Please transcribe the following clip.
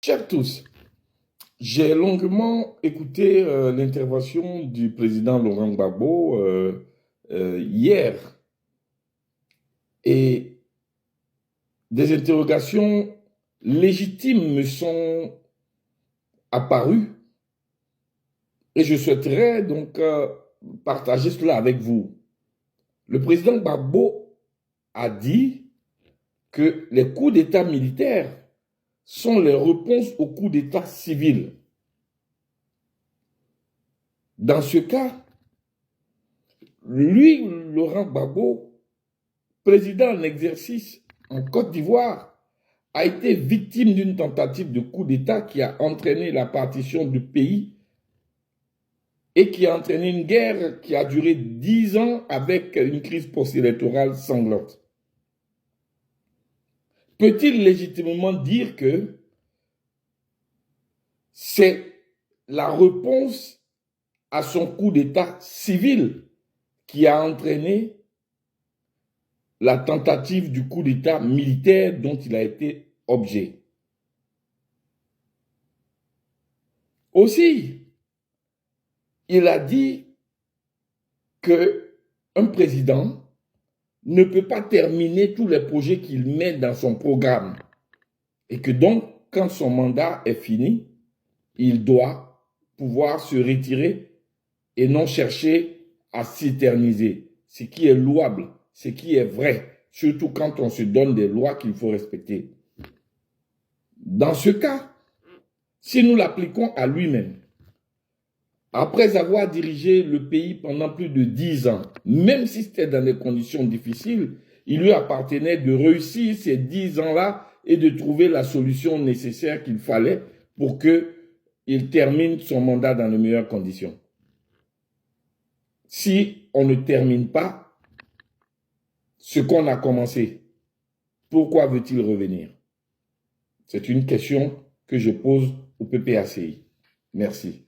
Chers tous, j'ai longuement écouté l'intervention du président Laurent Gbagbo hier et des interrogations légitimes me sont apparues et je souhaiterais donc partager cela avec vous. Le président Gbagbo a dit que les coups d'État militaires sont les réponses aux coups d'État civils. Dans ce cas, lui, Laurent Gbagbo, président en exercice en Côte d'Ivoire, a été victime d'une tentative de coup d'État qui a entraîné la partition du pays et qui a entraîné une guerre qui a duré 10 ans avec une crise post-électorale sanglante. Peut-il légitimement dire que c'est la réponse à son coup d'État civil qui a entraîné la tentative du coup d'État militaire dont il a été objet? Aussi, il a dit qu'un président ne peut pas terminer tous les projets qu'il met dans son programme et que donc, quand son mandat est fini, il doit pouvoir se retirer et non chercher à s'éterniser, ce qui est louable, ce qui est vrai, surtout quand on se donne des lois qu'il faut respecter. Dans ce cas, si nous l'appliquons à lui-même, après avoir dirigé le pays pendant plus de 10 ans, même si c'était dans des conditions difficiles, il lui appartenait de réussir ces 10 ans-là et de trouver la solution nécessaire qu'il fallait pour qu'il termine son mandat dans les meilleures conditions. Si on ne termine pas ce qu'on a commencé, pourquoi veut-il revenir? C'est une question que je pose au PPACI. Merci.